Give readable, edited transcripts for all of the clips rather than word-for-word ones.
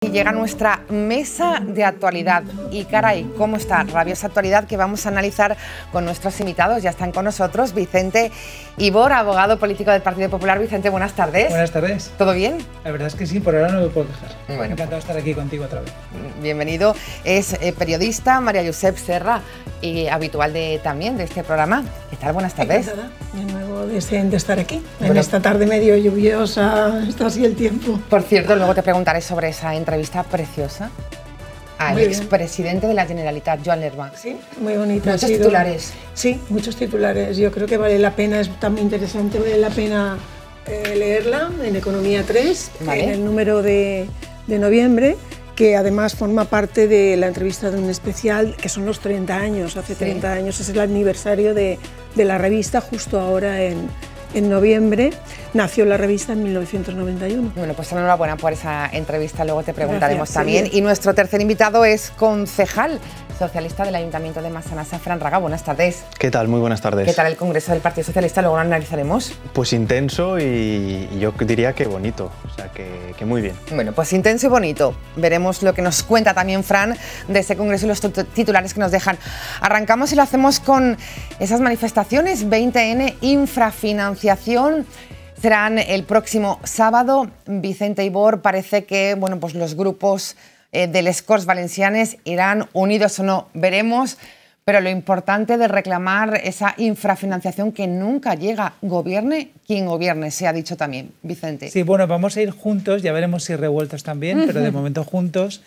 Y llega nuestra mesa de actualidad y caray, cómo está, rabiosa actualidad que vamos a analizar con nuestros invitados. Ya están con nosotros Vicente Ibor, abogado político del Partido Popular. Vicente, buenas tardes. Buenas tardes. ¿Todo bien? La verdad es que sí, por ahora no me puedo quejar. Bueno, encantado de estar aquí contigo otra vez. Bienvenido. Es periodista María Josep Serra y habitual también de este programa. ¿Qué tal? Buenas tardes. Encantada. De nuevo de estar aquí. En esta tarde medio lluviosa, está así el tiempo. Por cierto, luego te preguntaré sobre esa entrevista preciosa al expresidente de la Generalitat, Joan Lerma. Sí, muy bonita. Muchos titulares. Sí, muchos titulares. Yo creo que vale la pena, es también interesante, vale la pena leerla en Economía 3, en el número de noviembre, que además forma parte de la entrevista de un especial, que son los 30 años, hace 30 años, es el aniversario de la revista, justo ahora en noviembre. Nació la revista en 1991. Bueno, pues enhorabuena por esa entrevista, luego te preguntaremos también. Y nuestro tercer invitado es concejal socialista del Ayuntamiento de Massanassa, Fran Raga. Buenas tardes. ¿Qué tal? Muy buenas tardes. ¿Qué tal el Congreso del Partido Socialista? Luego lo analizaremos. Pues intenso y yo diría que bonito, o sea que muy bien. Bueno, pues intenso y bonito. Veremos lo que nos cuenta también Fran de ese Congreso y los titulares que nos dejan. Arrancamos y lo hacemos con esas manifestaciones. 20N, infrafinanciación. Serán el próximo sábado. Vicente Ibor, parece que bueno, pues los grupos de les Corts Valencianes irán unidos o no, veremos, pero lo importante de reclamar esa infrafinanciación que nunca llega, gobierne quien gobierne, se ha dicho también, Vicente. Sí, bueno, vamos a ir juntos, ya veremos si revueltos también, pero de momento juntos,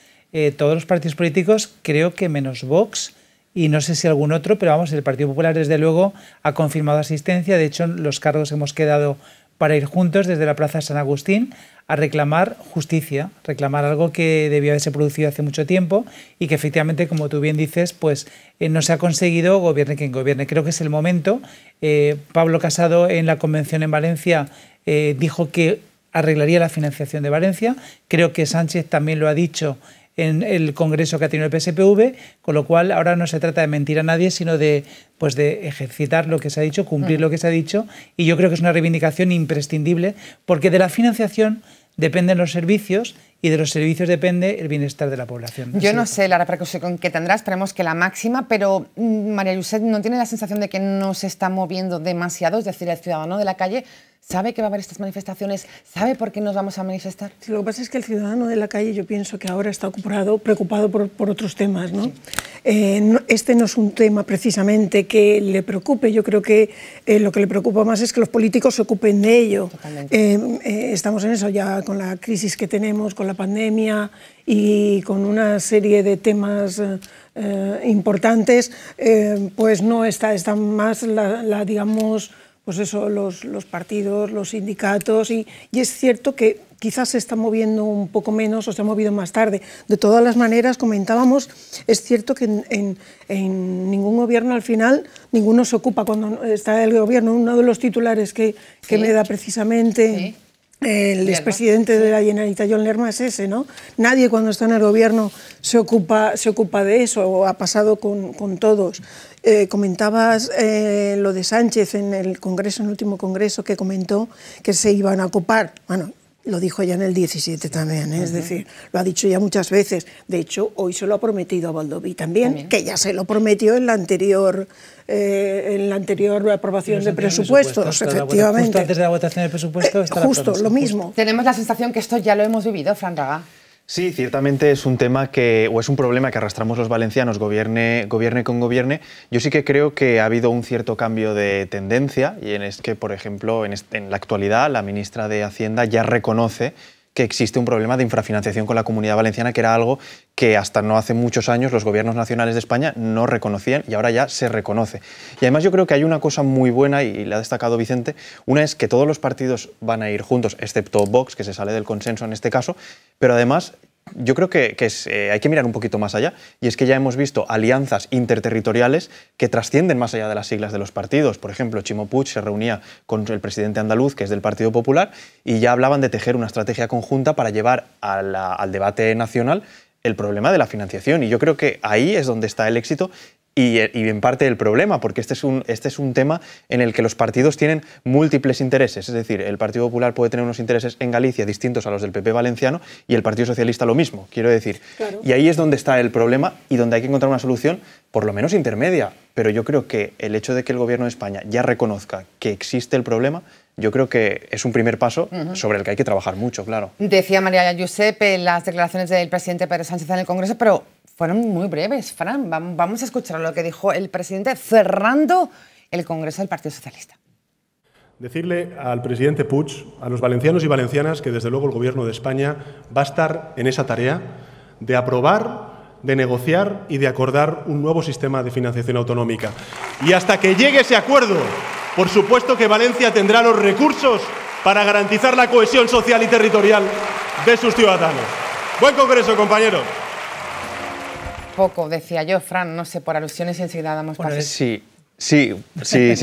todos los partidos políticos, creo que menos Vox, y no sé si algún otro, pero vamos, el Partido Popular desde luego ha confirmado asistencia, de hecho los cargos hemos quedado para ir juntos desde la Plaza San Agustín a reclamar justicia, reclamar algo que debió haberse producido hace mucho tiempo y que efectivamente, como tú bien dices, pues no se ha conseguido, gobierne quien gobierne. Creo que es el momento. Pablo Casado en la convención en Valencia dijo que arreglaría la financiación de Valencia. Creo que Sánchez también lo ha dicho en el congreso que ha tenido el PSPV, con lo cual ahora no se trata de mentir a nadie, sino de ejercitar lo que se ha dicho, cumplir lo que se ha dicho, y yo creo que es una reivindicación imprescindible, porque de la financiación dependen los servicios y de los servicios depende el bienestar de la población. Yo no sé la repercusión que tendrá, esperemos que la máxima, pero María Josep, ¿no tiene la sensación de que no se está moviendo demasiado? Es decir, el ciudadano de la calle sabe que va a haber estas manifestaciones, sabe por qué nos vamos a manifestar. Sí, lo que pasa es que el ciudadano de la calle yo pienso que ahora está preocupado por otros temas, ¿no? Sí. Este no es un tema precisamente que le preocupe, yo creo que lo que le preocupa más es que los políticos se ocupen de ello. Estamos en eso ya con la crisis que tenemos, con la pandemia y con una serie de temas importantes, pues no están más digamos, pues eso, los partidos, los sindicatos, y es cierto que quizás se está moviendo un poco menos o se ha movido más tarde. De todas las maneras, comentábamos, es cierto que en ningún gobierno al final, ninguno se ocupa cuando está el gobierno. Uno de los titulares que me da precisamente el expresidente de la Generalitat, Joan Lerma, es ese, ¿no? Nadie cuando está en el gobierno se ocupa de eso, o ha pasado con todos. Comentabas lo de Sánchez en el Congreso, en el último Congreso, que comentó que se iban a ocupar. Bueno, lo dijo ya en el 17 también, es decir, lo ha dicho ya muchas veces. De hecho, hoy se lo ha prometido a Baldoví también, que ya se lo prometió en la anterior aprobación de presupuestos, efectivamente. Justo antes de la votación del presupuesto está justo lo mismo. Tenemos la sensación que esto ya lo hemos vivido, Fran Raga. Sí, ciertamente es un tema o es un problema que arrastramos los valencianos, gobierne con gobierne. Yo sí que creo que ha habido un cierto cambio de tendencia, y es que, por ejemplo, en la actualidad la ministra de Hacienda ya reconoce que existe un problema de infrafinanciación con la Comunidad Valenciana, que era algo que hasta no hace muchos años los gobiernos nacionales de España no reconocían y ahora ya se reconoce. Y además yo creo que hay una cosa muy buena, y la ha destacado Vicente, una es que todos los partidos van a ir juntos, excepto Vox, que se sale del consenso en este caso, pero además yo creo que hay que mirar un poquito más allá, y es que ya hemos visto alianzas interterritoriales que trascienden más allá de las siglas de los partidos. Por ejemplo, Ximo Puig se reunía con el presidente andaluz, que es del Partido Popular, y ya hablaban de tejer una estrategia conjunta para llevar al debate nacional el problema de la financiación, y yo creo que ahí es donde está el éxito. y en parte el problema, porque este es un tema en el que los partidos tienen múltiples intereses. Es decir, el Partido Popular puede tener unos intereses en Galicia distintos a los del PP valenciano y el Partido Socialista lo mismo, quiero decir. Claro. Y ahí es donde está el problema y donde hay que encontrar una solución, por lo menos intermedia. Pero yo creo que el hecho de que el Gobierno de España ya reconozca que existe el problema, yo creo que es un primer paso sobre el que hay que trabajar mucho, claro. Decía María Josep las declaraciones del presidente Pedro Sánchez en el Congreso, pero fueron muy breves, Fran. Vamos a escuchar lo que dijo el presidente cerrando el Congreso del Partido Socialista. Decirle al presidente Puig, a los valencianos y valencianas, que desde luego el Gobierno de España va a estar en esa tarea de aprobar, de negociar y de acordar un nuevo sistema de financiación autonómica. Y hasta que llegue ese acuerdo, por supuesto que Valencia tendrá los recursos para garantizar la cohesión social y territorial de sus ciudadanos. Buen Congreso, compañeros. Poco, decía yo, Fran, no sé, por alusiones y enseguida damos paso. Sí,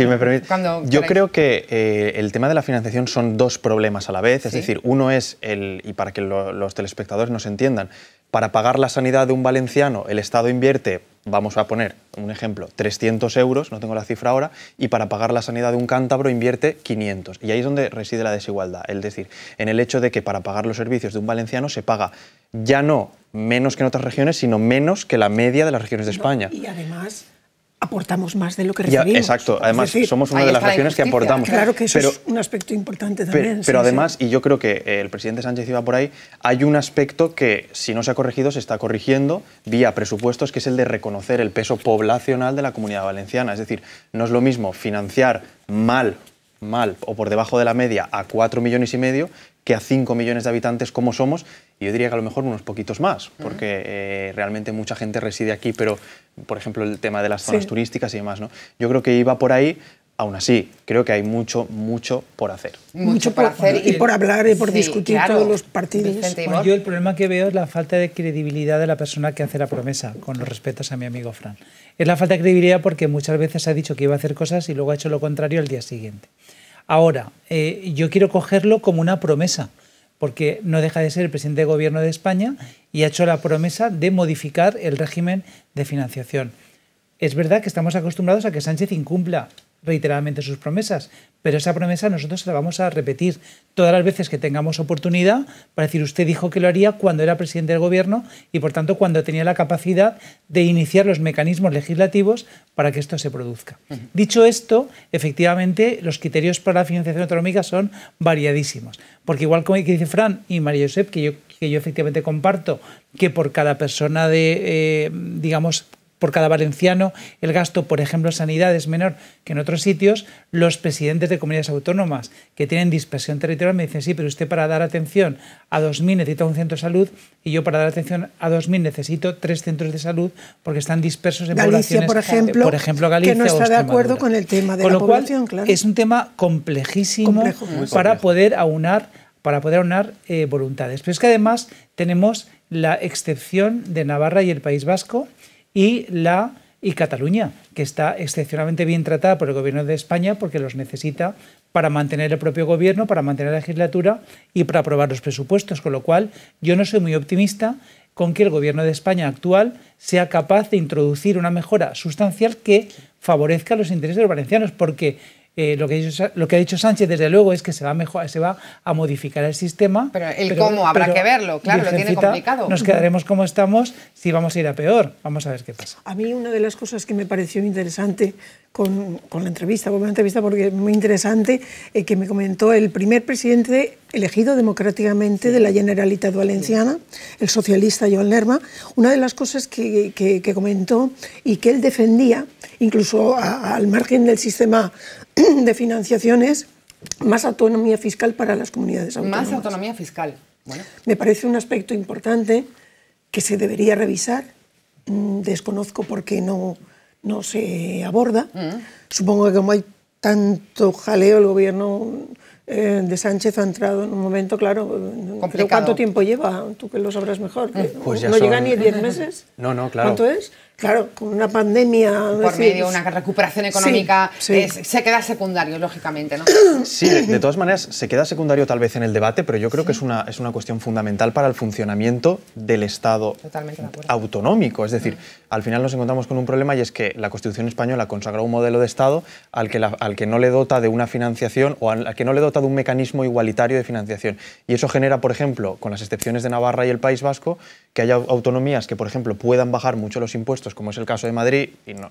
me permite. Yo creo que el tema de la financiación son dos problemas a la vez. Es decir, uno es, y para que los telespectadores nos entiendan, para pagar la sanidad de un valenciano, el Estado invierte, vamos a poner un ejemplo, 300 euros, no tengo la cifra ahora, y para pagar la sanidad de un cántabro invierte 500. Y ahí es donde reside la desigualdad. Es decir, en el hecho de que para pagar los servicios de un valenciano se paga ya no menos que en otras regiones, sino menos que la media de las regiones de España. Y además aportamos más de lo que recibimos. Exacto, además somos una de las regiones que aportamos. Claro que eso es un aspecto importante también. Pero además, y yo creo que el presidente Sánchez iba por ahí, hay un aspecto que si no se ha corregido, se está corrigiendo vía presupuestos, que es el de reconocer el peso poblacional de la Comunidad Valenciana. Es decir, no es lo mismo financiar mal o por debajo de la media a 4,5 millones que a 5 millones de habitantes como somos, y yo diría que a lo mejor unos poquitos más, porque realmente mucha gente reside aquí, pero, por ejemplo, el tema de las zonas turísticas y demás, ¿no? Yo creo que iba por ahí. Aún así, creo que hay mucho por hacer. Mucho por hacer y por hablar y por discutir todos los partidos. Bueno, yo el problema que veo es la falta de credibilidad de la persona que hace la promesa, con los respetos a mi amigo Fran. Es la falta de credibilidad porque muchas veces ha dicho que iba a hacer cosas y luego ha hecho lo contrario al día siguiente. Ahora, yo quiero cogerlo como una promesa, porque no deja de ser el presidente de Gobierno de España y ha hecho la promesa de modificar el régimen de financiación. Es verdad que estamos acostumbrados a que Sánchez incumpla reiteradamente sus promesas, pero esa promesa nosotros se la vamos a repetir todas las veces que tengamos oportunidad para decir, usted dijo que lo haría cuando era presidente del Gobierno y, por tanto, cuando tenía la capacidad de iniciar los mecanismos legislativos para que esto se produzca. Dicho esto, efectivamente, los criterios para la financiación autonómica son variadísimos, porque igual como dice Fran y María Josep, que yo efectivamente comparto, que por cada persona por cada valenciano, el gasto, por ejemplo, en sanidad es menor que en otros sitios, los presidentes de comunidades autónomas que tienen dispersión territorial me dicen, sí, pero usted para dar atención a 2.000 necesita un centro de salud y yo para dar atención a 2.000 necesito 3 centros de salud porque están dispersos en poblaciones. Por ejemplo, Galicia que no está de acuerdo con el tema de la población, claro. Es un tema complejísimo para poder aunar voluntades. Pero es que además tenemos la excepción de Navarra y el País Vasco, y Cataluña, que está excepcionalmente bien tratada por el Gobierno de España porque los necesita para mantener el propio Gobierno, para mantener la legislatura y para aprobar los presupuestos, con lo cual yo no soy muy optimista con que el Gobierno de España actual sea capaz de introducir una mejora sustancial que favorezca los intereses de los valencianos, porque lo que ha dicho Sánchez, desde luego, es que se va a modificar el sistema. Pero cómo habrá que verlo, claro, lo tiene complicado. Nos quedaremos como estamos si vamos a ir a peor. Vamos a ver qué pasa. A mí una de las cosas que me pareció interesante con la entrevista, porque es muy interesante, que me comentó el primer presidente elegido democráticamente de la Generalitat Valenciana, el socialista Joan Lerma, una de las cosas que comentó y que él defendía, incluso al margen del sistema de financiaciones, más autonomía fiscal para las comunidades autónomas. Más autonomía fiscal. Bueno. Me parece un aspecto importante que se debería revisar. Desconozco por qué no se aborda. Supongo que como hay tanto jaleo, el gobierno de Sánchez ha entrado en un momento, claro. Pero ¿cuánto tiempo lleva? Tú que lo sabrás mejor. Pues ya ¿No llega ni 10 meses? No, claro. ¿Cuánto es? Claro, con una pandemia... Por medio de una recuperación económica, se queda secundario, lógicamente, ¿no? Sí, de todas maneras, se queda secundario tal vez en el debate, pero yo creo que es una cuestión fundamental para el funcionamiento del Estado autonómico. Es decir, al final nos encontramos con un problema, y es que la Constitución española consagra un modelo de Estado al que no le dota de una financiación, o al que no le dota de un mecanismo igualitario de financiación. Y eso genera, por ejemplo, con las excepciones de Navarra y el País Vasco, que haya autonomías que, por ejemplo, puedan bajar mucho los impuestos, como es el caso de Madrid, y no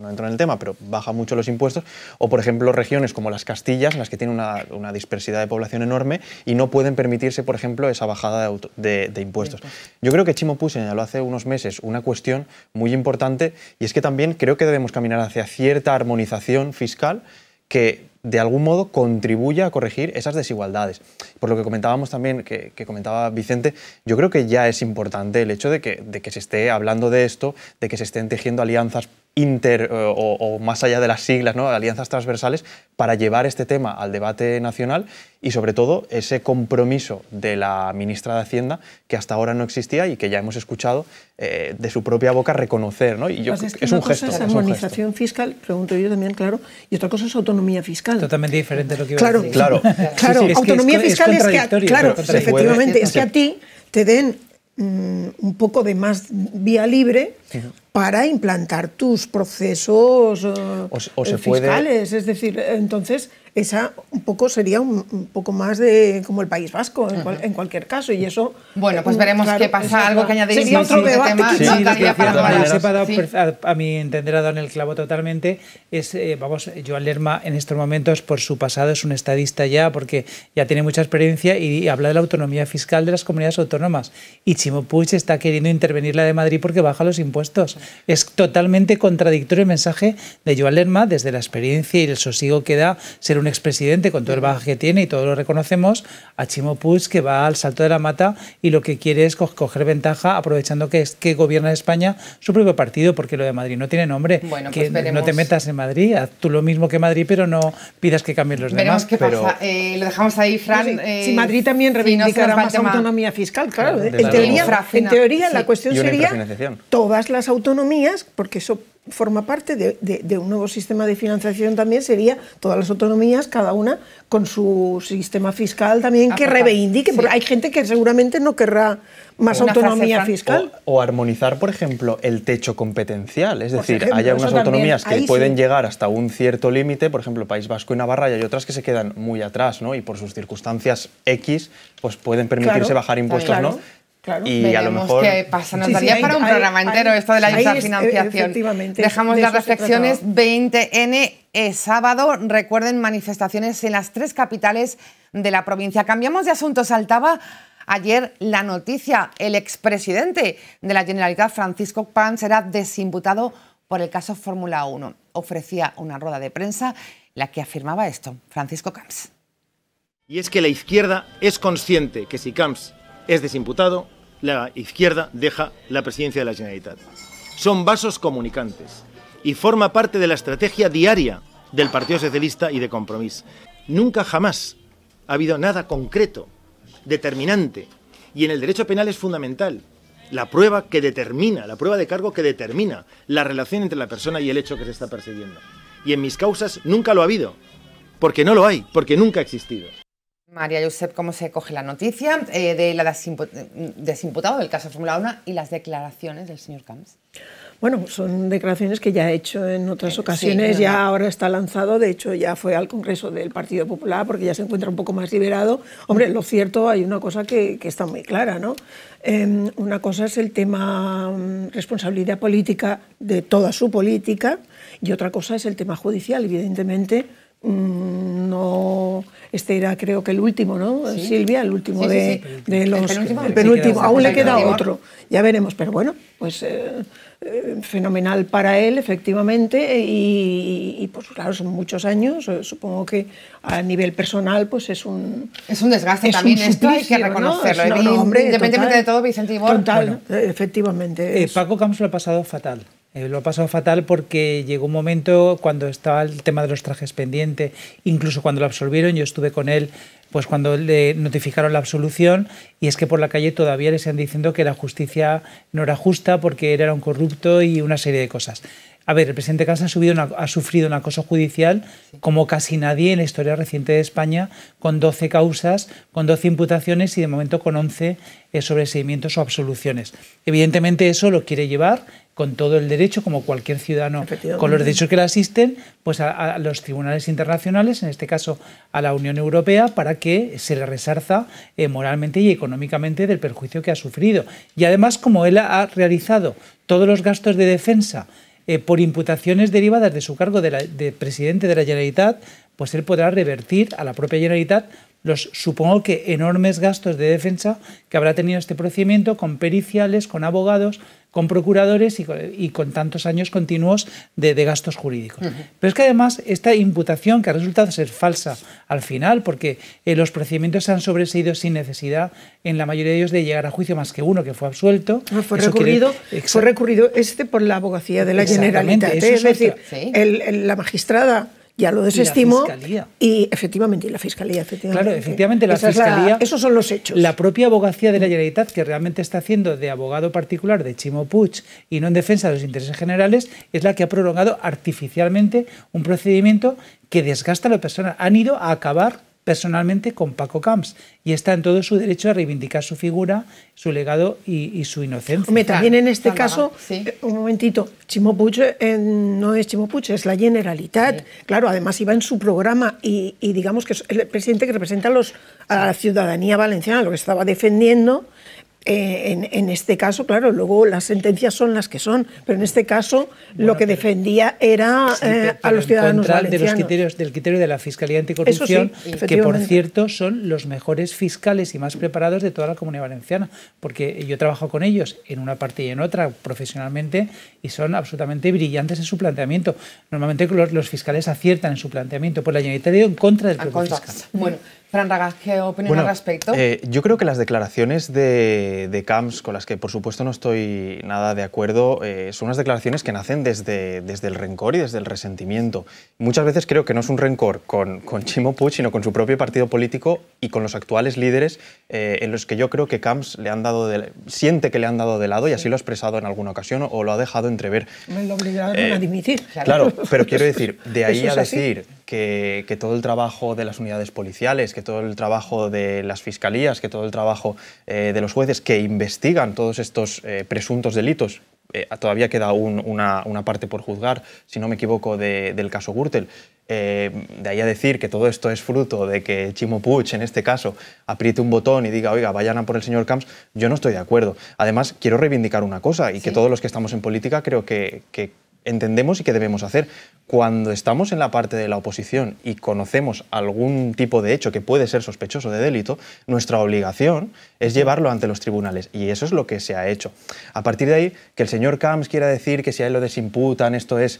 entro en el tema, pero baja mucho los impuestos, o por ejemplo regiones como las Castillas, en las que tienen una dispersidad de población enorme y no pueden permitirse, por ejemplo, esa bajada de impuestos. Yo creo que Chimo Puig señaló hace unos meses una cuestión muy importante, y es que también creo que debemos caminar hacia cierta armonización fiscal que de algún modo contribuya a corregir esas desigualdades. Por lo que comentábamos también, que comentaba Vicente, yo creo que ya es importante el hecho de que se esté hablando de esto, de que se estén tejiendo alianzas o más allá de las siglas, ¿no? Alianzas transversales para llevar este tema al debate nacional, y sobre todo ese compromiso de la ministra de Hacienda que hasta ahora no existía y que ya hemos escuchado de su propia boca reconocer, ¿no? Y yo creo que es un gesto. Una cosa es armonización fiscal, pregunto yo también, claro, y otra cosa es autonomía fiscal. Totalmente diferente de lo que iba a decir. Claro, sí, autonomía fiscal es que, claro, efectivamente, es que a ti te den un poco de más vía libre para implantar tus procesos fiscales. Es decir, entonces esa un poco sería un poco más de como el País Vasco en cualquier caso, y eso... Bueno, pues veremos qué pasa. Algo que añadir. Sería otro debate. A mi entender, ha dado en el clavo totalmente. Joan Lerma en estos momentos, por su pasado, es un estadista ya, porque ya tiene mucha experiencia y habla de la autonomía fiscal de las comunidades autónomas. Y Chimo Puig está queriendo intervenir la de Madrid porque baja los impuestos. Es totalmente contradictorio el mensaje de Joan Lerma, desde la experiencia y el sosiego que da ser un expresidente con todo el bagaje que tiene, y todos lo reconocemos, a Chimo Puig, que va al salto de la mata y lo que quiere es coger ventaja, aprovechando que gobierna España su propio partido, porque lo de Madrid no tiene nombre. Bueno, que pues no te metas en Madrid, haz tú lo mismo que Madrid, pero no pidas que cambien los demás. Veremos qué pasa. Lo dejamos ahí, Fran. Si Madrid también reivindicará más autonomía fiscal, claro. En teoría la cuestión sería todas las autonomías, porque eso forma parte de un nuevo sistema de financiación también, sería todas las autonomías, cada una con su sistema fiscal también que reivindique, porque hay gente que seguramente no querrá más autonomía fiscal. O armonizar, por ejemplo, el techo competencial, es decir, hay unas autonomías que pueden llegar hasta un cierto límite, por ejemplo, País Vasco y Navarra, y hay otras que se quedan muy atrás, ¿no? Y por sus circunstancias X, pues pueden permitirse bajar impuestos, ¿no? Claro. Y veremos a lo mejor qué pasa. Nos daría para un programa entero esto de la infrafinanciación. Dejamos las reflexiones. 20N es sábado. Recuerden, manifestaciones en las 3 capitales de la provincia. Cambiamos de asunto. Saltaba ayer la noticia. El expresidente de la Generalitat, Francisco Camps, será desimputado por el caso Fórmula 1. Ofrecía una rueda de prensa en la que afirmaba esto. Francisco Camps. Y es que la izquierda es consciente que si Camps es desimputado, la izquierda deja la presidencia de la Generalitat. Son vasos comunicantes y forma parte de la estrategia diaria del Partido Socialista y de Compromís. Nunca jamás ha habido nada concreto, determinante, y en el derecho penal es fundamental la prueba que determina, la prueba de cargo que determina la relación entre la persona y el hecho que se está persiguiendo. Y en mis causas nunca lo ha habido, porque no lo hay, porque nunca ha existido. María Josep, ¿cómo se coge la noticia de la desimputado del caso Fórmula 1 y las declaraciones del señor Camps? Bueno, son declaraciones que ya ha hecho en otras ocasiones, ya ahora está lanzado, de hecho ya fue al Congreso del Partido Popular porque ya se encuentra un poco más liberado. Hombre, lo cierto, hay una cosa que está muy clara, ¿no? Una cosa es el tema responsabilidad política de toda su política, y otra cosa es el tema judicial, evidentemente. No, este era creo que el último, ¿no? Sí. Silvia, el último de los... El penúltimo, aún le queda otro, ya veremos, pero bueno, pues fenomenal para él, efectivamente, y pues claro, son muchos años, supongo que a nivel personal pues es un desgaste también, esto hay que reconocerlo, ¿no? Hombre, independientemente de todo, Vicente Ibor. Total, efectivamente. Paco Camps lo ha pasado fatal. Lo ha pasado fatal porque llegó un momento cuando estaba el tema de los trajes pendiente, incluso cuando lo absolvieron, yo estuve con él pues cuando le notificaron la absolución, y es que por la calle todavía le están diciendo que la justicia no era justa porque él era un corrupto y una serie de cosas. A ver, el presidente Camps ha sufrido un acoso judicial como casi nadie en la historia reciente de España, con 12 causas, con 12 imputaciones y de momento con 11 sobreseimientos o absoluciones. Evidentemente eso lo quiere llevar con todo el derecho, como cualquier ciudadano, con los derechos que le asisten, pues a los tribunales internacionales, en este caso a la Unión Europea, para que se le resarza moralmente y económicamente del perjuicio que ha sufrido. Y además, como él ha realizado todos los gastos de defensa por imputaciones derivadas de su cargo de presidente de la Generalitat, pues él podrá revertir a la propia Generalitat los, supongo que, enormes gastos de defensa que habrá tenido este procedimiento, con periciales, con abogados, con procuradores y con tantos años continuos de gastos jurídicos. Pero es que además esta imputación, que ha resultado ser falsa al final, porque los procedimientos se han sobreseído sin necesidad, en la mayoría de ellos, de llegar a juicio, más que uno que fue absuelto. No, fue recurrido por la abogacía de la Generalitat. Es decir, la magistrada ya lo desestimó y efectivamente la Fiscalía. Claro, efectivamente la Fiscalía. Esos son los hechos. La propia abogacía de la Generalitat, que realmente está haciendo de abogado particular de Ximo Puig y no en defensa de los intereses generales, es la que ha prolongado artificialmente un procedimiento que desgasta a la persona. Han ido a acabar personalmente con Paco Camps y está en todo su derecho a reivindicar su figura, su legado y su inocencia. Hombre, también en este caso, un momentito, Ximo Puig no es Ximo Puig, es la Generalitat. Sí. Claro, además iba en su programa y digamos que es el presidente que representa a la ciudadanía valenciana, lo que estaba defendiendo. En este caso, claro, luego las sentencias son las que son, pero en este caso lo que defendía era a los ciudadanos valencianos. Del criterio de la Fiscalía Anticorrupción, que por cierto son los mejores fiscales y más preparados de toda la Comunidad Valenciana, porque yo trabajo con ellos en una parte y en otra profesionalmente y son absolutamente brillantes en su planteamiento. Normalmente los fiscales aciertan en su planteamiento, pues la Generalitat ha ido en contra del propio fiscal. Bueno, Fran Raga, ¿qué opinión al respecto? Yo creo que las declaraciones de Camps, con las que por supuesto no estoy nada de acuerdo, son unas declaraciones que nacen desde el rencor y desde el resentimiento. Muchas veces creo que no es un rencor con Ximo Puig, sino con su propio partido político y con los actuales líderes, en los que yo creo que Camps siente que le han dado de lado, y así lo ha expresado en alguna ocasión o lo ha dejado entrever. Me lo obligaron a dimitir. Claro, pero quiero decir, de ahí a decir que todo el trabajo de las unidades policiales, que todo el trabajo de las fiscalías, que todo el trabajo de los jueces que investigan todos estos presuntos delitos, todavía queda una parte por juzgar, si no me equivoco, del caso Gürtel. De ahí a decir que todo esto es fruto de que Ximo Puig, en este caso, apriete un botón y diga, oiga, vayan a por el señor Camps, yo no estoy de acuerdo. Además, quiero reivindicar una cosa, y que todos los que estamos en política creo que entendemos y que debemos hacer. Cuando estamos en la parte de la oposición y conocemos algún tipo de hecho que puede ser sospechoso de delito, nuestra obligación es llevarlo ante los tribunales, y eso es lo que se ha hecho. A partir de ahí, que el señor Camps quiera decir que si a él lo desimputan esto es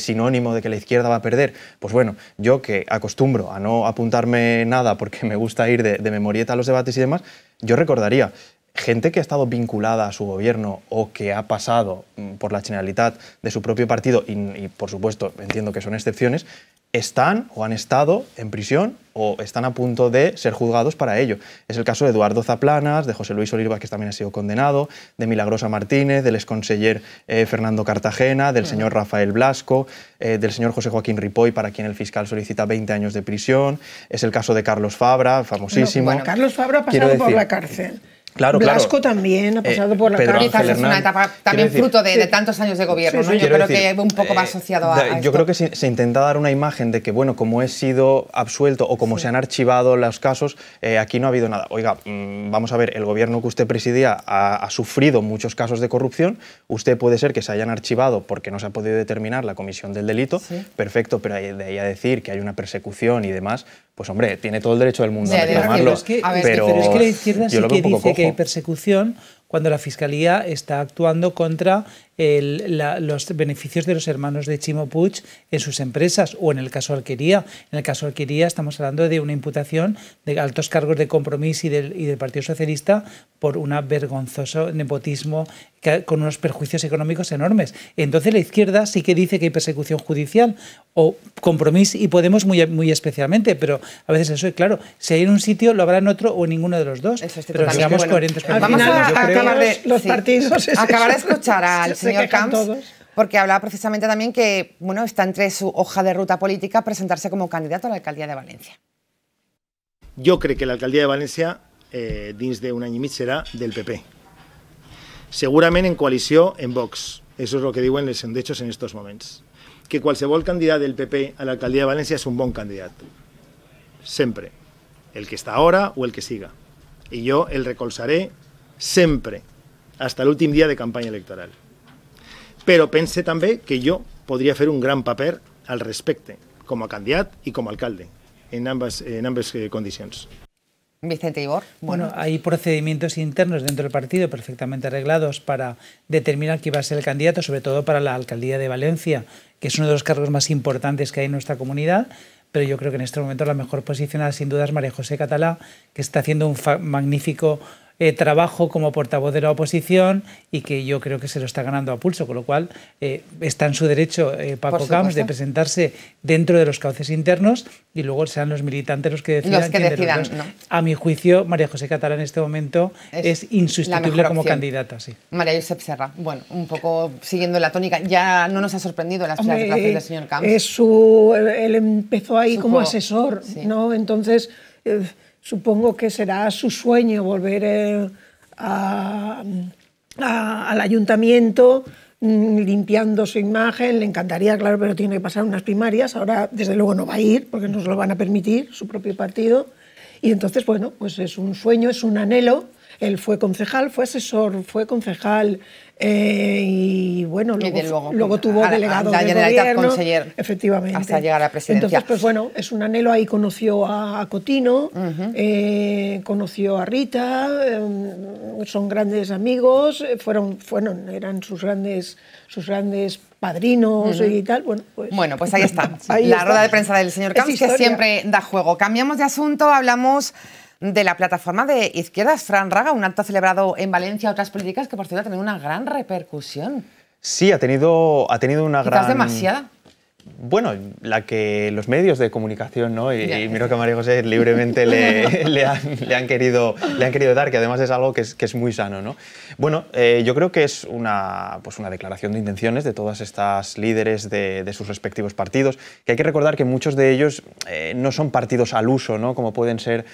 sinónimo de que la izquierda va a perder, pues bueno, yo que acostumbro a no apuntarme nada porque me gusta ir de memorieta a los debates y demás, yo recordaría gente que ha estado vinculada a su gobierno o que ha pasado por la Generalitat de su propio partido, y por supuesto entiendo que son excepciones, están o han estado en prisión o están a punto de ser juzgados para ello. Es el caso de Eduardo Zaplanas, de José Luis Oliva, que también ha sido condenado, de Milagrosa Martínez, del exconseller Fernando Cartagena, del señor Rafael Blasco, del señor José Joaquín Ripoll, para quien el fiscal solicita 20 años de prisión. Es el caso de Carlos Fabra, famosísimo. Bueno, Carlos Fabra ha pasado por la cárcel. Claro, Blasco también ha pasado por la cárcel. Quizás es una etapa también fruto de tantos años de gobierno, ¿no? Yo creo que un poco va asociado a esto. Yo creo que se intenta dar una imagen de que, bueno, como he sido absuelto o como se han archivado los casos, aquí no ha habido nada. Oiga, vamos a ver, el gobierno que usted presidía ha sufrido muchos casos de corrupción. Usted puede ser que se hayan archivado porque no se ha podido determinar la comisión del delito. Perfecto, pero de ahí a decir que hay una persecución y demás, pues hombre, tiene todo el derecho del mundo a reclamarlo. Pero es que la izquierda sí que dice que hay persecución cuando la Fiscalía está actuando contra los beneficios de los hermanos de Ximo Puig en sus empresas, o en el caso Alquería. En el caso Alquería estamos hablando de una imputación de altos cargos de Compromís y del Partido Socialista por un vergonzoso nepotismo con unos perjuicios económicos enormes. Entonces la izquierda sí que dice que hay persecución judicial, o Compromís y Podemos muy especialmente, pero a veces eso es claro, si hay en un sitio lo habrá en otro o en ninguno de los dos, pero seamos coherentes con Vamos a acabar los partidos acabar de escuchar al señor Camps, porque hablaba precisamente también que bueno, está entre su hoja de ruta política presentarse como candidato a la alcaldía de València. Jo crec que l'alcaldia de València dins d'un any i mig serà del PP. Segurament en coalició en Vox. Eso es lo que diuen els sondejos en estos moments. Que qualsevol candidat del PP a l'alcaldia de València és un bon candidat. Sempre. El que està ara o el que siga. I jo el recolzaré sempre, hasta l'últim dia de campanya electoral. Però pense també que jo podria fer un gran paper al respecte, com a candidat i com a alcalde, en ambas condicions. Vicente Ibor. Bueno, hay procedimientos internos dentro del partido perfectamente arreglados para determinar quién va a ser el candidato, sobre todo para la alcaldía de Valencia, que es uno de los cargos más importantes que hay en nuestra comunidad, pero yo creo que en este momento la mejor posicionada sin duda es María José Catalá, que está haciendo un magnífico trabajo como portavoz de la oposición y que yo creo que se lo está ganando a pulso, con lo cual está en su derecho Paco Camps de presentarse dentro de los cauces internos y luego serán los militantes los que decidan. ¿No? A mi juicio, María José Catalá en este momento es insustituible como candidata. Sí. María Josep Serra, bueno, un poco siguiendo la tónica, ya no nos ha sorprendido las declaraciones del señor Camps. Él empezó ahí como asesor, sí, ¿no? Entonces supongo que será su sueño volver al ayuntamiento limpiando su imagen. Le encantaría, claro, pero tiene que pasar unas primarias. Ahora, desde luego, no va a ir porque no se lo van a permitir, su propio partido. Y entonces, bueno, pues es un sueño, es un anhelo. Él fue concejal, fue asesor, fue concejal y bueno, luego tuvo delegado de gobierno, efectivamente, hasta llegar a la presidencia. Entonces, pues bueno, es un anhelo. Ahí conoció a Cotino, conoció a Rita, son grandes amigos, eran sus grandes padrinos y tal. Bueno, pues ahí está, la rueda de prensa del señor Camps, que siempre da juego. Cambiamos de asunto, hablamos de la plataforma de izquierdas, Fran Raga, un acto celebrado en Valencia, otras políticas que por cierto ha tenido una gran repercusión. Sí, ha tenido una gran... demasiada. Bueno, la que los medios de comunicación, ¿no? Y miro que a María José libremente le han querido dar, que además es algo que es muy sano, ¿no? Bueno, yo creo que es una declaración de intenciones de todas estas líderes de sus respectivos partidos, que hay que recordar que muchos de ellos no son partidos al uso, ¿no? Como pueden ser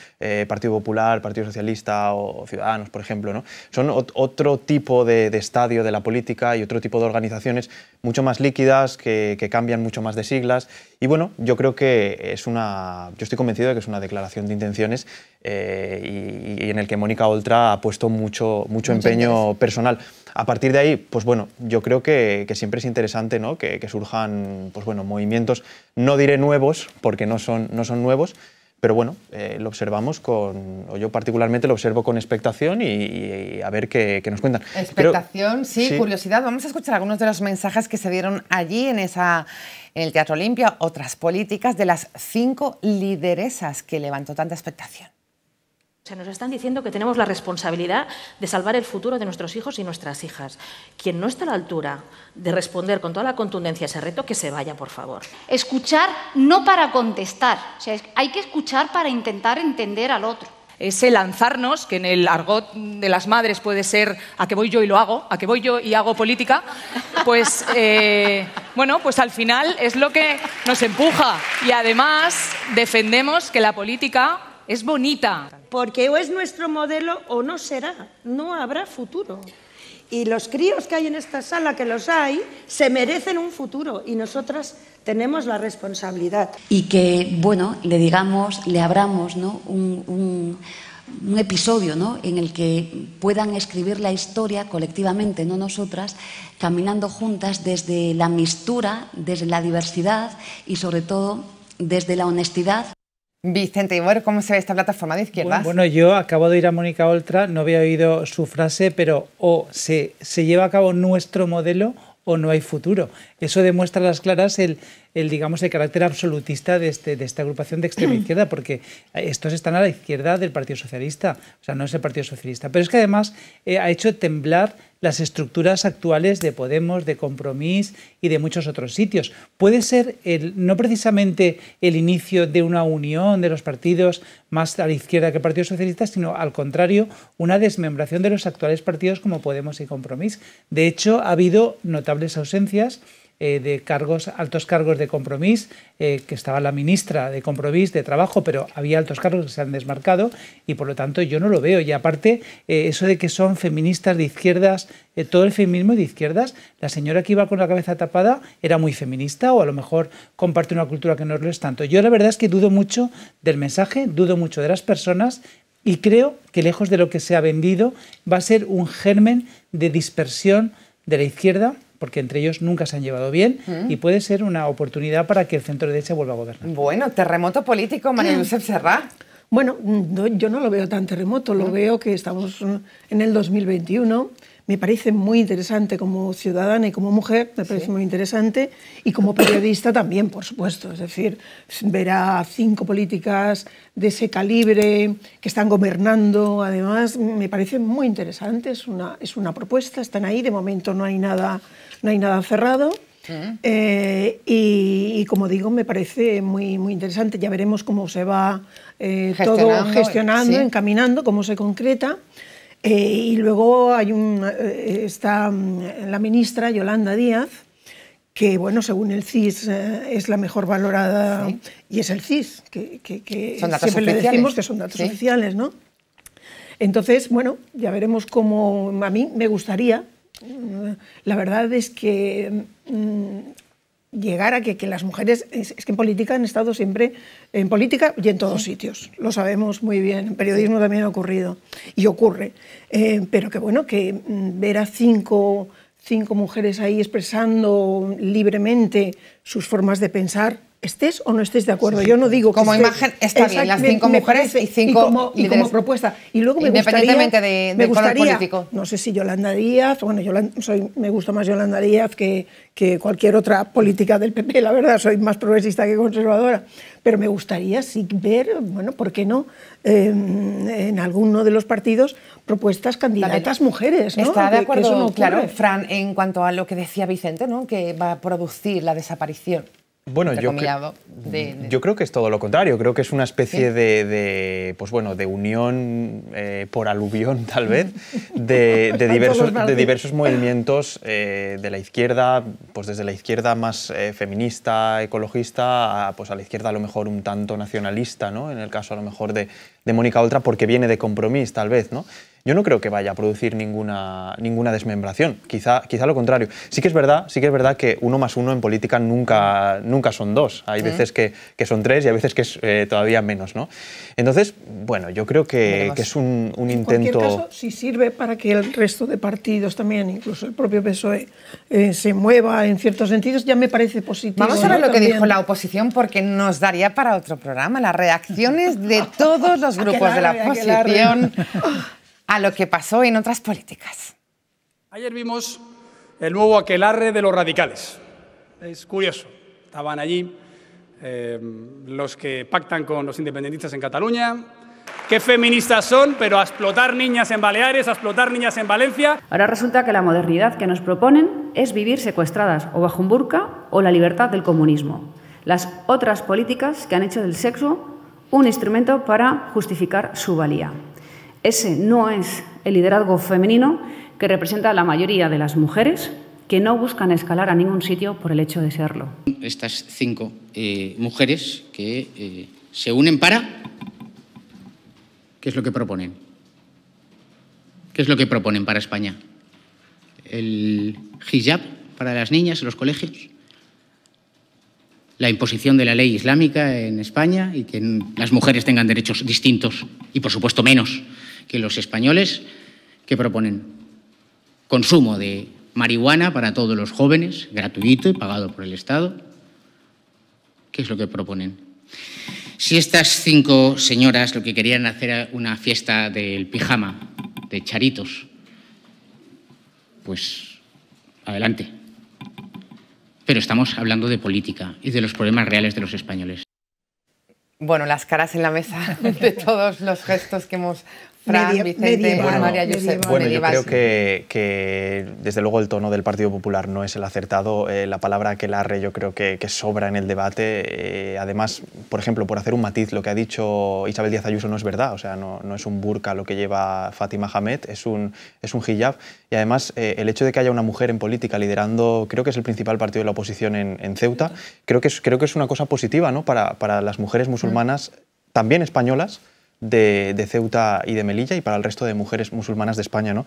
Partido Popular, Partido Socialista o Ciudadanos, por ejemplo, ¿no? Son otro tipo de estadio de la política y otro tipo de organizaciones mucho más líquidas, que cambian mucho más de siglas. Y bueno, yo creo que yo estoy convencido de que es una declaración de intenciones y en el que Mónica Oltra ha puesto mucho empeño personal. A partir de ahí, pues bueno, yo creo que siempre es interesante, ¿no? que surjan pues bueno, movimientos, no diré nuevos, porque no son nuevos, pero bueno, lo observamos o yo particularmente lo observo con expectación y a ver qué nos cuentan. Expectación, sí, curiosidad. Vamos a escuchar algunos de los mensajes que se dieron allí en el Teatro Olimpia, otras políticas, de las 5 lideresas que levantó tanta expectación. O sea, nos están diciendo que tenemos la responsabilidad de salvar el futuro de nuestros hijos y nuestras hijas. Quien no está a la altura de responder con toda la contundencia a ese reto, que se vaya, por favor. Escuchar no para contestar, o sea, hay que escuchar para intentar entender al otro. Ese lanzarnos, que en el argot de las madres puede ser a que voy yo y lo hago, a que voy yo y hago política, pues bueno, pues al final es lo que nos empuja. Y además defendemos que la política es bonita. Porque o es nuestro modelo o no será, no habrá futuro. Y los críos que hay en esta sala, que los hay, se merecen un futuro y nosotras tenemos la responsabilidad. Y que, bueno, le abramos, ¿no? un episodio, ¿no? en el que puedan escribir la historia colectivamente, no nosotras, caminando juntas desde la mistura, desde la diversidad y sobre todo desde la honestidad. Vicente Ibor, ¿cómo se ve esta plataforma de izquierdas? Bueno, yo acabo de ir a Mónica Oltra, no había oído su frase, pero o se lleva a cabo nuestro modelo o no hay futuro. Eso demuestra a las claras el carácter absolutista de esta agrupación de extrema izquierda, porque estos están a la izquierda del Partido Socialista, o sea, no es el Partido Socialista. Pero es que además ha hecho temblar las estructuras actuales de Podemos, de Compromís y de muchos otros sitios. Puede ser no precisamente el inicio de una unión de los partidos más a la izquierda que el Partido Socialista, sino al contrario, una desmembración de los actuales partidos como Podemos y Compromís. De hecho, ha habido notables ausencias de altos cargos de Compromís, que estaba la ministra de Compromís de Trabajo, pero había altos cargos que se han desmarcado y por lo tanto yo no lo veo. Y aparte, eso de que son feministas de izquierdas, todo el feminismo de izquierdas, la señora que iba con la cabeza tapada era muy feminista o a lo mejor comparte una cultura que no lo es tanto. Yo la verdad es que dudo mucho del mensaje, dudo mucho de las personas y creo que lejos de lo que se ha vendido va a ser un germen de dispersión de la izquierda, porque entre ellos nunca se han llevado bien y puede ser una oportunidad para que el centro derecha vuelva a gobernar. Bueno, terremoto político, María Josep Serra. Bueno, yo no lo veo tan terremoto, lo veo que estamos en el 2021. Me parece muy interesante como ciudadana y como mujer, me parece muy interesante, y como periodista también, por supuesto. Es decir, ver a 5 políticas de ese calibre que están gobernando, además, me parece muy interesante. Es una propuesta, están ahí, de momento no hay nada cerrado. Y como digo, me parece muy interesante. Ya veremos cómo se va todo gestionando, encaminando, cómo se concreta. Y luego está la ministra Yolanda Díaz, que bueno, según el CIS es la mejor valorada, y es el CIS, que son datos siempre oficiales. le decimos que son datos oficiales, ¿no? Entonces, bueno, ya veremos cómo. A mí me gustaría, la verdad es que llegar a que las mujeres, es que en política han estado siempre, en política y en todos sitios, lo sabemos muy bien, en periodismo también ha ocurrido y ocurre, pero que bueno, que ver a cinco mujeres ahí expresando libremente sus formas de pensar, estés o no estés de acuerdo. Yo no digo que como imagen está bien, las 5 mujeres y 5 y como propuesta. Y luego independientemente del color político. No sé si Yolanda Díaz, bueno, me gusta más Yolanda Díaz que cualquier otra política del PP, la verdad, soy más progresista que conservadora, pero me gustaría sí ver, bueno, ¿por qué no?, en alguno de los partidos propuestas candidatas mujeres, ¿no? Está de acuerdo, que eso no claro, Fran, en cuanto a lo que decía Vicente, ¿no?, que va a producir la desaparición. Bueno, yo creo que es todo lo contrario. Creo que es una especie de unión por aluvión, tal vez, de diversos movimientos de la izquierda, pues desde la izquierda más feminista, ecologista, a la izquierda a lo mejor un tanto nacionalista, ¿no? En el caso a lo mejor de Mónica Oltra, porque viene de Compromís, tal vez, ¿no? Yo no creo que vaya a producir ninguna desmembración, quizá lo contrario. Sí que es verdad que 1 más 1 en política nunca son 2. Hay veces que son 3 y hay veces que es todavía menos, ¿no? Entonces, bueno, yo creo que es un intento... En cualquier caso, si sirve para que el resto de partidos también, incluso el propio PSOE, se mueva en ciertos sentidos, ya me parece positivo. Vamos a ver lo que dijo la oposición, porque nos daría para otro programa, las reacciones de todos los grupos de la oposición a lo que pasó en otras políticas. Ayer vimos el nuevo aquelarre de los radicales. Es curioso. Estaban allí los que pactan con los independentistas en Cataluña. Qué feministas son, pero a explotar niñas en Baleares, a explotar niñas en Valencia. Ahora resulta que la modernidad que nos proponen es vivir secuestradas o bajo un burka o la libertad del comunismo. Las otras políticas que han hecho del sexo un instrumento para justificar su valía. Ese no es el liderazgo femenino que representa a la mayoría de las mujeres que no buscan escalar a ningún sitio por el hecho de serlo. Estas 5 mujeres que se unen para... ¿Qué es lo que proponen? ¿Qué es lo que proponen para España? ¿El hijab para las niñas en los colegios? ¿La imposición de la ley islámica en España y que las mujeres tengan derechos distintos y, por supuesto, menos que los españoles? ¿Qué proponen? Consumo de marihuana para todos los jóvenes, gratuito y pagado por el Estado. ¿Qué es lo que proponen? Si estas 5 señoras lo que querían hacer era una fiesta del pijama, de charitos, pues adelante. Pero estamos hablando de política y de los problemas reales de los españoles. Bueno, las caras en la mesa de todos los gestos que hemos Fran, Vicente, María Josep. Bueno, yo creo que desde luego el tono del Partido Popular no es el acertado. La palabra aquelarre yo creo que sobra en el debate. Además, por ejemplo, por hacer un matiz, lo que ha dicho Isabel Díaz Ayuso no es verdad. O sea, no es un burka lo que lleva Fátima Hamed, es un hijab. Y además, el hecho de que haya una mujer en política liderando, creo que es el principal partido de la oposición en Ceuta, creo que es una cosa positiva, ¿no? para las mujeres musulmanas, también españolas, de Ceuta y de Melilla, y para el resto de mujeres musulmanas de España, ¿no?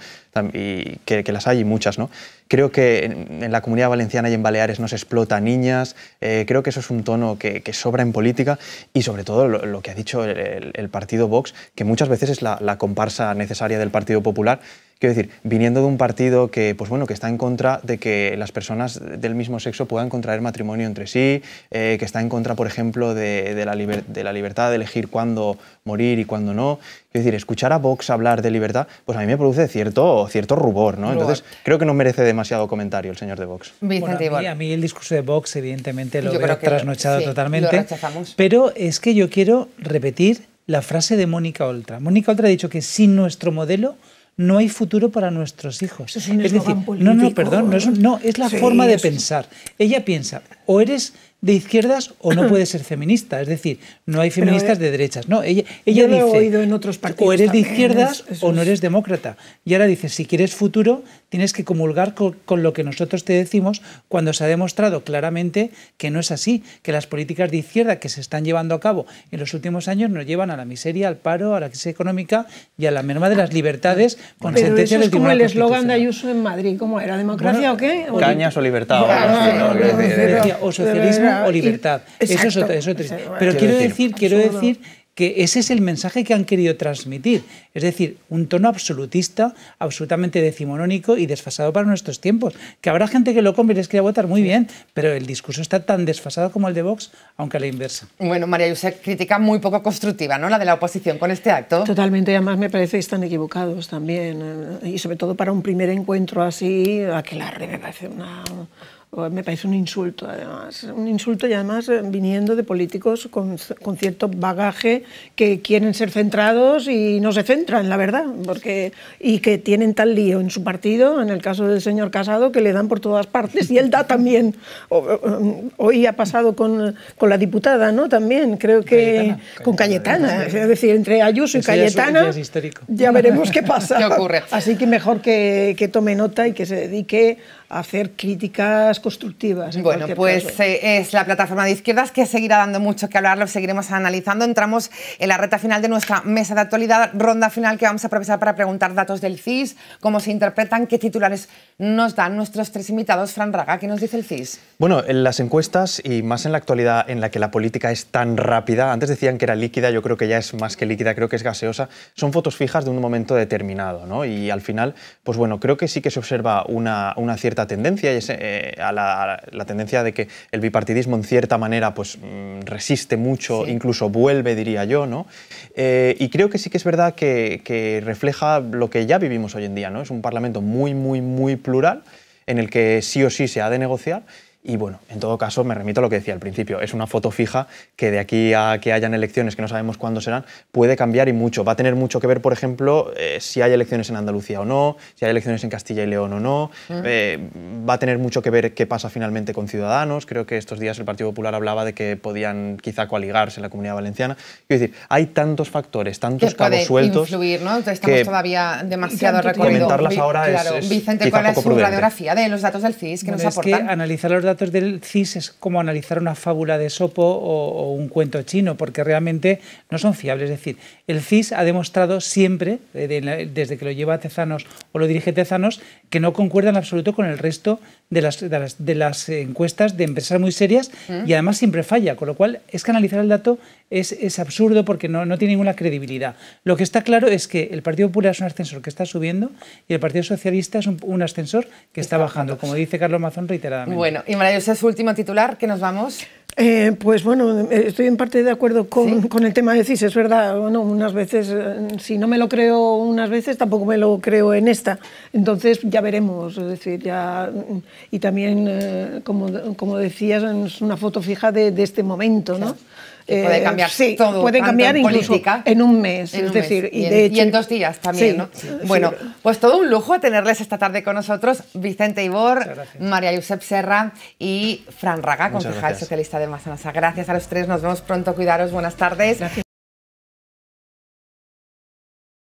Y que las hay muchas, ¿no? Creo que en la Comunidad Valenciana y en Baleares no se explota a niñas. Creo que eso es un tono que sobra en política, y sobre todo lo que ha dicho el partido Vox, que muchas veces es la comparsa necesaria del Partido Popular. Quiero decir, viniendo de un partido que, pues bueno, que está en contra de que las personas del mismo sexo puedan contraer matrimonio entre sí, que está en contra, por ejemplo, de la libertad de elegir cuándo morir y cuándo no. Quiero decir, escuchar a Vox hablar de libertad, pues a mí me produce cierto rubor, ¿no? Entonces, creo que no merece demasiado comentario el señor de Vox. Bueno, a mí el discurso de Vox, evidentemente, lo veo trasnochado sí, totalmente. lo rechazamos. Pero es que yo quiero repetir la frase de Mónica Oltra. Mónica Oltra ha dicho que sin nuestro modelo no hay futuro para nuestros hijos. Eso es decir, es la forma de pensar. Ella piensa, o eres de izquierdas o no puedes ser feminista. Es decir, no hay feministas de derechas. No, ella dice, lo he oído en otros partidos o eres también, de izquierdas o no eres demócrata. Y ahora dice, si quieres futuro, tienes que comulgar con lo que nosotros te decimos, cuando se ha demostrado claramente que no es así, que las políticas de izquierda que se están llevando a cabo en los últimos años nos llevan a la miseria, al paro, a la crisis económica y a la merma de las libertades con sentencia del Tribunal Constitucional. Pero eso es como el eslogan de Ayuso en Madrid. ¿Cómo era? ¿Democracia o qué? Cañas o libertad. O socialismo o libertad. Eso es otro. Pero quiero decir que ese es el mensaje que han querido transmitir. Es decir, un tono absolutista, absolutamente decimonónico y desfasado para nuestros tiempos. Que habrá gente que lo compre y les quiera votar muy bien, pero el discurso está tan desfasado como el de Vox, aunque a la inversa. Bueno, María Josep, crítica muy poco constructiva, ¿no?, la de la oposición con este acto. Totalmente, además me parece que están equivocados también. Y sobre todo para un primer encuentro así, aquelarre me parece un insulto, además. Un insulto, y además viniendo de políticos con cierto bagaje, que quieren ser centrados y no se centran, la verdad, y que tienen tal lío en su partido, en el caso del señor Casado, que le dan por todas partes, y él da también. Hoy ha pasado con la diputada, ¿no? También, creo que con Cayetana. Es decir, entre Ayuso y Cayetana, ya veremos qué pasa. ¿Qué ocurre? Así que mejor que tome nota y que se dedique a hacer críticas constructivas. Bueno, pues es la plataforma de izquierdas que seguirá dando mucho que hablar, lo seguiremos analizando. Entramos en la recta final de nuestra mesa de actualidad, ronda final que vamos a aprovechar para preguntar datos del CIS, cómo se interpretan, qué titulares nos dan nuestros tres invitados. Fran Raga, ¿qué nos dice el CIS? Bueno, en las encuestas, y más en la actualidad en la que la política es tan rápida, antes decían que era líquida, yo creo que ya es más que líquida, creo que es gaseosa, son fotos fijas de un momento determinado, ¿no? Y al final, pues bueno, creo que sí que se observa una cierta tendencia, y es a la tendencia de que el bipartidismo en cierta manera pues resiste mucho, sí, incluso vuelve, diría yo, ¿no? Y creo que sí que es verdad que refleja lo que ya vivimos hoy en día, ¿no? Es un parlamento muy plural, en el que sí o sí se ha de negociar. Y bueno, en todo caso, me remito a lo que decía al principio, es una foto fija que de aquí a que hayan elecciones, que no sabemos cuándo serán, puede cambiar y mucho. Va a tener mucho que ver, por ejemplo, si hay elecciones en Andalucía o no, si hay elecciones en Castilla y León o no. Va a tener mucho que ver qué pasa finalmente con Ciudadanos. Creo que estos días el Partido Popular hablaba de que podían quizá coaligarse en la Comunidad Valenciana. Quiero decir, hay tantos factores, tantos cabos sueltos. Influir, ¿no? Entonces estamos todavía demasiado recorrido. Comentarlas ahora claro. es Vicente, ¿cuál es su radiografía de los datos del CIS que nos aportan? Es que analizar los datos del CIS es como analizar una fábula de Esopo o un cuento chino, porque realmente no son fiables. Es decir, el CIS ha demostrado siempre, desde que lo lleva Tezanos o lo dirige Tezanos, que no concuerda en absoluto con el resto de las encuestas de empresas muy serias, y además siempre falla, con lo cual es que analizar el dato es absurdo porque no tiene ninguna credibilidad. Lo que está claro es que el Partido Popular es un ascensor que está subiendo y el Partido Socialista es un ascensor que está bajando, como dice Carlos Mazón reiteradamente. Bueno, y María José, su último titular, ¿qué nos vamos? Pues bueno, estoy en parte de acuerdo con el tema de CIS, es verdad. Bueno, unas veces, si no me lo creo unas veces, tampoco me lo creo en esta. Entonces ya veremos, es decir, ya... Y también, como decías, es una foto fija de este momento, ¿no? puede cambiar todo, puede cambiar en incluso política, en un mes. en Es un decir, mes. y de hecho, y en 2 días también, sí, ¿no? sí. Bueno, pues todo un lujo tenerles esta tarde con nosotros, Vicente Ibor, María Josep Serra y Fran Raga, concejal socialista de Massanassa. Gracias a los tres, nos vemos pronto, cuidaros, buenas tardes. Gracias.